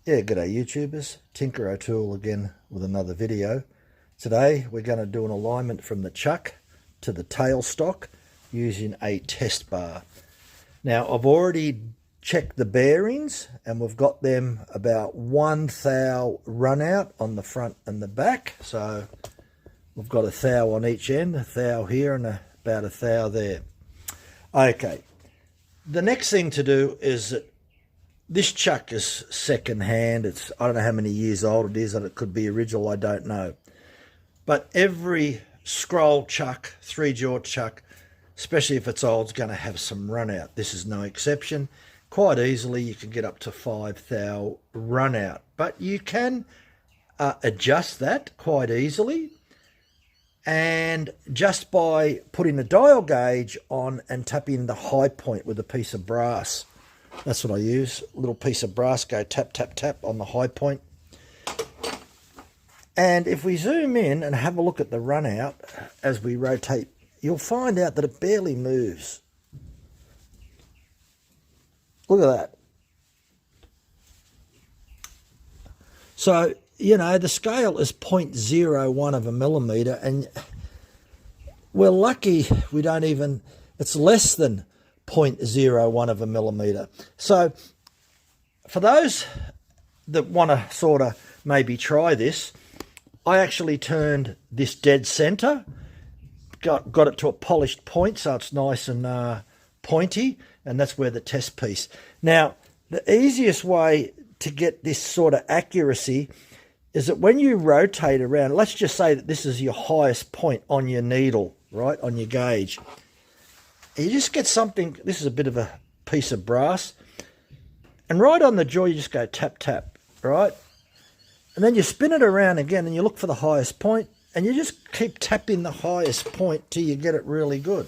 Yeah, g'day YouTubers, Tinker O'Toole again with another video. Today we're going to do an alignment from the chuck to the tailstock using a test bar. Now I've already checked the bearings and we've got them about 1 thou run out on the front and the back. So we've got 1 thou on each end, 1 thou here and about 1 thou there. Okay, the next thing to do is that this chuck is second hand. I don't know how many years old it is, and it could be original, I don't know. But every scroll chuck, 3-jaw chuck, especially if it's old, is going to have some run out. This is no exception. Quite easily you can get up to 5 thou run out, but you can adjust that quite easily, and just by putting a dial gauge on and tapping the high point with a piece of brass. That's what I use, a little piece of brass, go tap, tap, tap on the high point. And if we zoom in and have a look at the run out as we rotate, you'll find out that it barely moves. Look at that. So, you know, the scale is 0.01 of a millimetre, and we're lucky we don't even, it's less than 0.01 of a millimetre. So for those that want to sort of maybe try this, I actually turned this dead centre, got it to a polished point so it's nice and pointy, and that's where the test piece. Now the easiest way to get this sort of accuracy is that when you rotate around, let's just say that this is your highest point on your needle, right, on your gauge. You just get something, this is a bit of a piece of brass, and right on the jaw you just go tap, tap, right? And then you spin it around again and you look for the highest point, and you just keep tapping the highest point till you get it really good.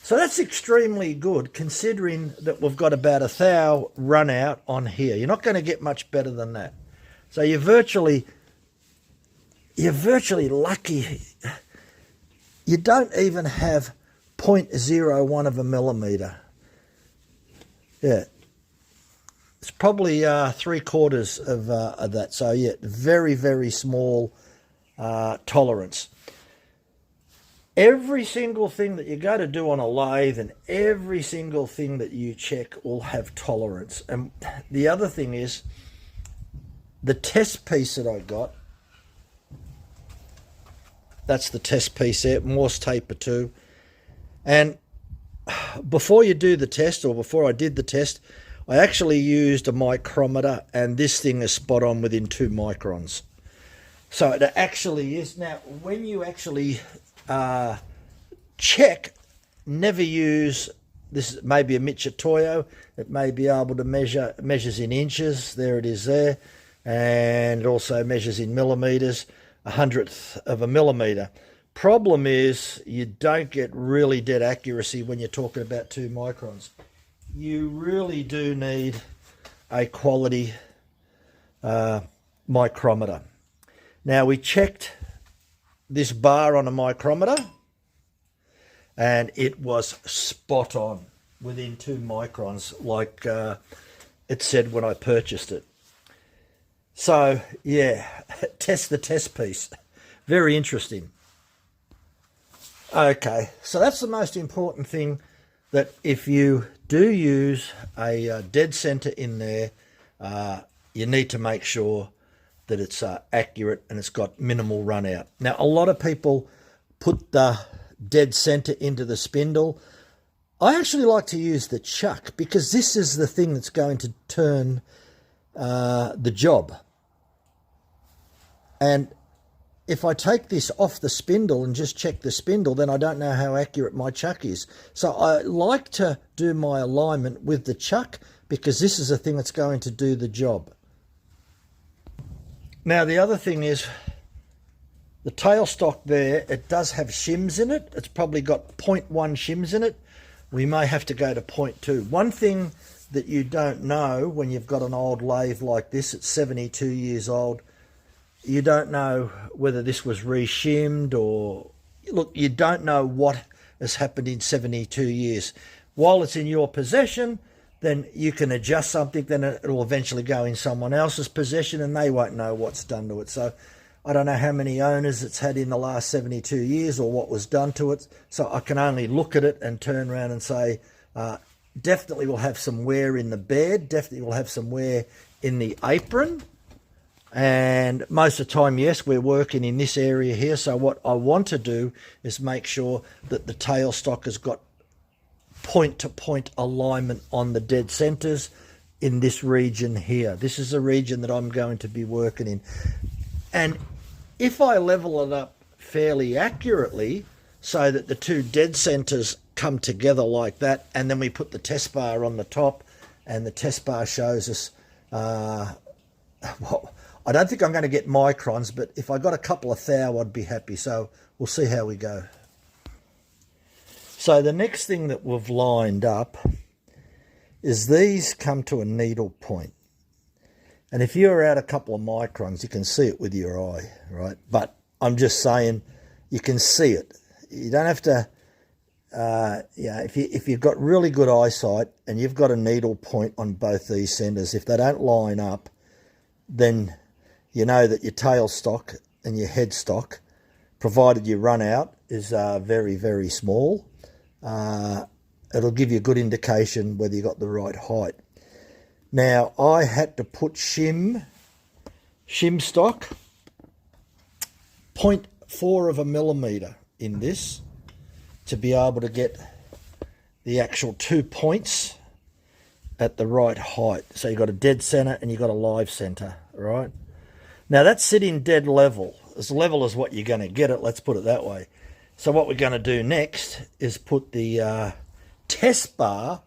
So that's extremely good considering that we've got about 1 thou run out on here. You're not going to get much better than that. So you're virtually lucky. You don't even have 0.01 of a millimetre. Yeah, it's probably 3/4 of that. So yeah, very, very small tolerance. Every single thing that you go to do on a lathe and every single thing that you check will have tolerance. And the other thing is, the test piece that I got, that's the test piece there, Morse taper too. And before you do the test, or before I did the test, I actually used a micrometer, and this thing is spot on within 2 microns. So it actually is. Now, when you actually check, never use, this may be a Micron, it may be able to measures in inches, there it is there, and it also measures in millimetres, 1/100th of a millimetre. Problem is you don't get really dead accuracy when you're talking about 2 microns. You really do need a quality micrometer. Now we checked this bar on a micrometer and it was spot on within 2 microns, like it said when I purchased it. So yeah, test the test piece. Very interesting. Okay, so that's the most important thing, that if you do use a dead center in there, you need to make sure that it's accurate and it's got minimal run out. Now, a lot of people put the dead center into the spindle. I actually like to use the chuck because this is the thing that's going to turn the job. And if I take this off the spindle and just check the spindle, then I don't know how accurate my chuck is. So I like to do my alignment with the chuck because this is the thing that's going to do the job. Now the other thing is, the tailstock there, it does have shims in it. It's probably got 0.1 shims in it. We may have to go to 0.2. One thing that you don't know when you've got an old lathe like this, it's 72 years old, you don't know whether this was re-shimmed or, look, you don't know what has happened in 72 years. While it's in your possession, then you can adjust something, then it will eventually go in someone else's possession and they won't know what's done to it. So I don't know how many owners it's had in the last 72 years or what was done to it. So I can only look at it and turn around and say, definitely will have some wear in the bed, definitely will have some wear in the apron. And most of the time, yes, we're working in this area here. So what I want to do is make sure that the tailstock has got point-to-point alignment on the dead centers in this region here. This is a region that I'm going to be working in. And if I level it up fairly accurately so that the two dead centers come together like that, and then we put the test bar on the top and the test bar shows us, well, I don't think I'm going to get microns, but if I got a couple of thou, I'd be happy. So we'll see how we go. So the next thing that we've lined up is these come to a needle point. And if you're out a couple of microns, you can see it with your eye, right? But I'm just saying, you can see it. You don't have to, if you've got really good eyesight and you've got a needle point on both these centers, if they don't line up, then you know that your tailstock and your headstock, provided your runout is very, very small, it'll give you a good indication whether you got the right height. Now, I had to put shim stock 0.4 of a millimeter in this to be able to get the actual 2 points at the right height. So you've got a dead center and you've got a live center, right? Now that's sitting dead level as what you're going to get it, let's put it that way. So what we're going to do next is put the test bar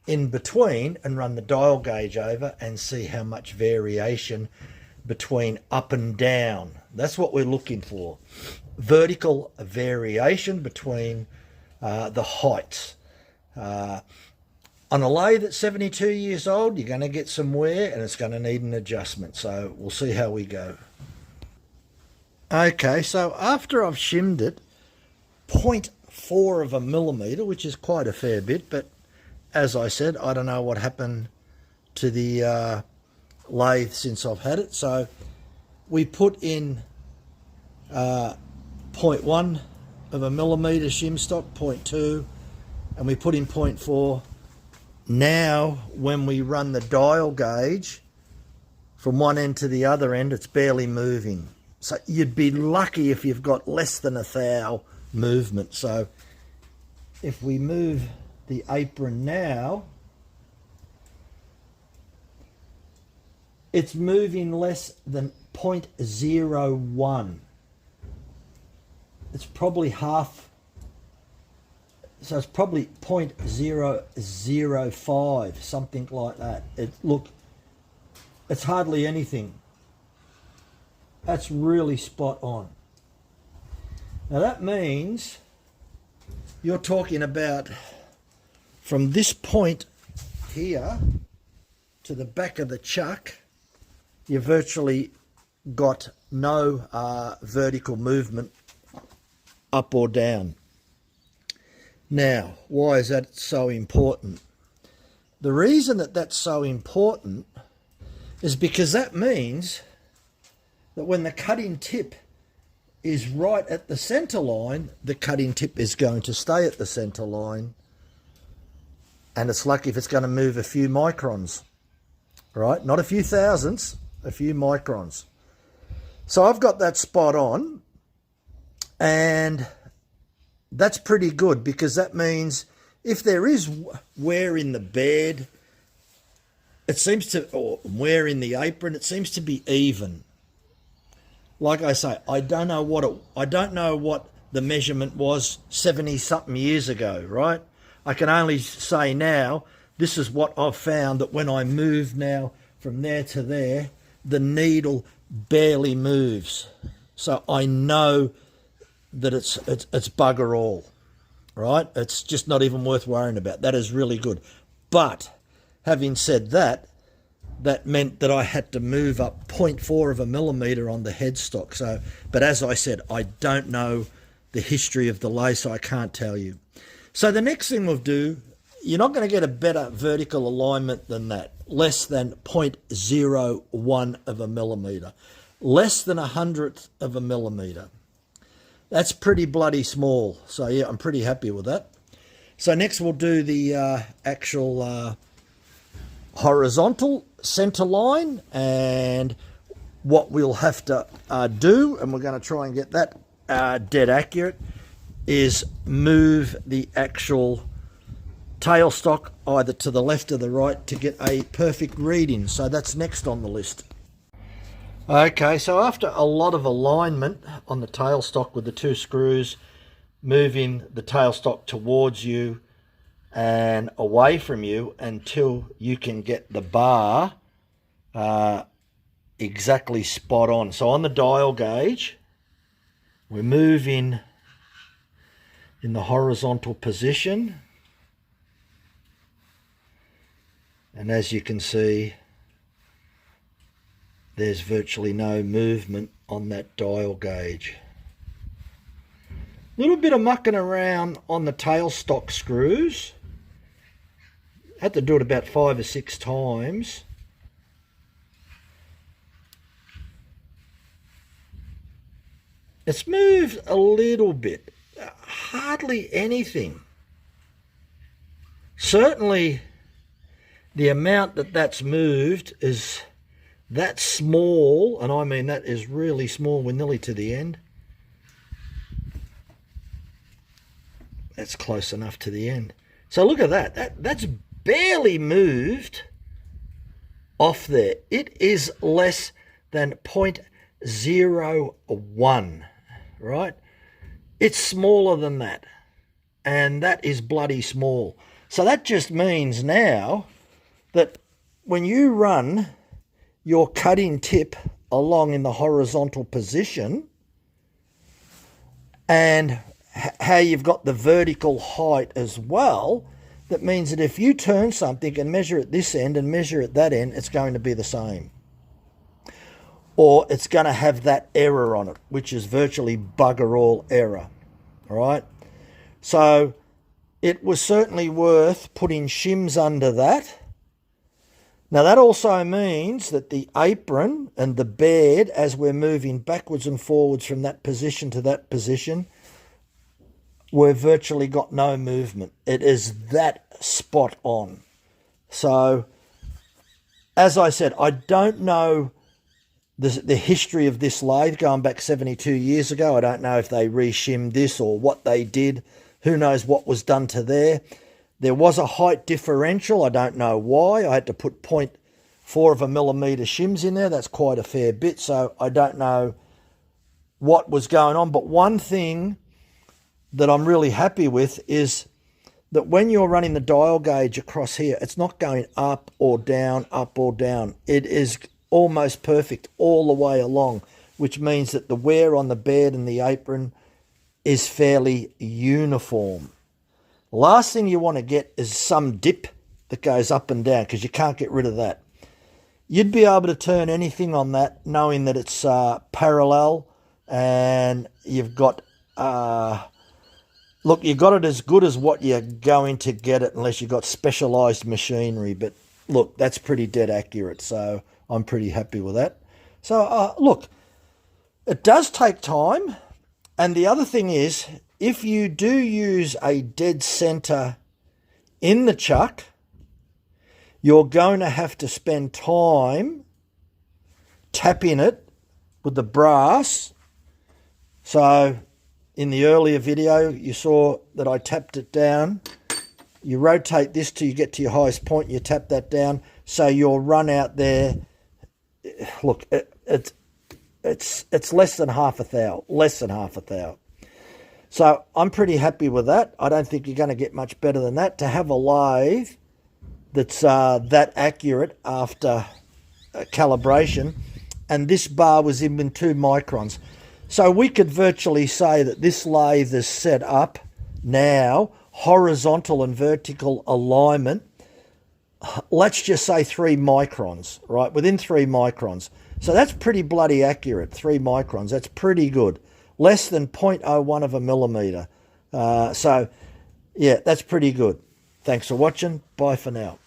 in between and run the dial gauge over and see how much variation between up and down. That's what we're looking for. Vertical variation between the heights. On a lathe that's 72 years old, you're going to get some wear and it's going to need an adjustment. So we'll see how we go. Okay, so after I've shimmed it, 0.4 of a millimeter, which is quite a fair bit, but as I said, I don't know what happened to the lathe since I've had it. So we put in 0.1 of a millimeter shim stock, 0.2, and we put in 0.4. Now, when we run the dial gauge from one end to the other end, it's barely moving. So you'd be lucky if you've got less than a thou movement. So if we move the apron now, it's moving less than 0.01. It's probably half. So it's probably 0.005, something like that. Look, it's hardly anything. That's really spot on. Now that means you're talking about from this point here to the back of the chuck, you virtually got no vertical movement up or down. Now, why is that so important? The reason that that's so important is because that means that when the cutting tip is right at the center line, the cutting tip is going to stay at the center line. And it's lucky if it's going to move a few microns, right? Not a few thousandths, a few microns. So I've got that spot on, and that's pretty good because that means if there is wear in the bed, it seems to, or wear in the apron, it seems to be even. Like I say, I don't know what the measurement was 70-something years ago, right? I can only say now, this is what I've found, that when I move now from there to there, the needle barely moves. So I know that it's bugger all, right? It's just not even worth worrying about. That is really good. But having said that, that meant that I had to move up 0.4 of a millimeter on the headstock. So, but as I said, I don't know the history of the lathe, so I can't tell you. So the next thing we'll do you're not going to get a better vertical alignment than that. Less than 0.01 of a millimetre. Less than 1/100th of a millimetre. That's pretty bloody small. So yeah, I'm pretty happy with that. So next we'll do the actual horizontal centre line, and what we'll have to do, and we're going to try and get that dead accurate, is move the actual tailstock either to the left or the right to get a perfect reading. So that's next on the list. Okay, so after a lot of alignment on the tailstock with the 2 screws, moving the tailstock towards you and away from you until you can get the bar exactly spot on. So on the dial gauge, we're moving in the horizontal position, and as you can see, there's virtually no movement on that dial gauge. A little bit of mucking around on the tailstock screws. Had to do it about 5 or 6 times. It's moved a little bit, hardly anything. Certainly the amount that's moved is that small, and I mean that is really small. We're nearly to the end. That's close enough to the end. So look at that. That's barely moved off there. It is less than 0.01, right? It's smaller than that, and that is bloody small. So that just means now that when you run your cutting tip along in the horizontal position, and how you've got the vertical height as well, that means that if you turn something and measure at this end and measure at that end, it's going to be the same. Or it's going to have that error on it, which is virtually bugger all error. All right? So it was certainly worth putting shims under that. Now that also means that the apron and the bed, as we're moving backwards and forwards from that position to that position, we've virtually got no movement. It is that spot on. So, as I said, I don't know the history of this lathe going back 72 years ago. I don't know if they re-shimmed this or what they did. Who knows what was done to there. There was a height differential. I don't know why. I had to put 0.4 of a millimetre shims in there. That's quite a fair bit. So I don't know what was going on. But one thing that I'm really happy with is that when you're running the dial gauge across here, it's not going up or down, up or down. It is almost perfect all the way along, which means that the wear on the bed and the apron is fairly uniform. The last thing you want to get is some dip that goes up and down, because you can't get rid of that. You'd be able to turn anything on that knowing that it's parallel, and you've got look, you got it as good as what you're going to get it unless you've got specialised machinery. But look, that's pretty dead accurate, so I'm pretty happy with that. So look, it does take time. And the other thing is, if you do use a dead centre in the chuck, you're going to have to spend time tapping it with the brass. So in the earlier video, you saw that I tapped it down. You rotate this till you get to your highest point, you tap that down. So your run out there, look, it's less than half a thou, less than half a thou. So I'm pretty happy with that. I don't think you're going to get much better than that. To have a lathe that's that accurate after calibration, and this bar was in 2 microns. So we could virtually say that this lathe is set up now, horizontal and vertical alignment, let's just say 3 microns, right? Within 3 microns. So that's pretty bloody accurate, 3 microns. That's pretty good. Less than 0.01 of a millimetre. So, yeah, that's pretty good. Thanks for watching. Bye for now.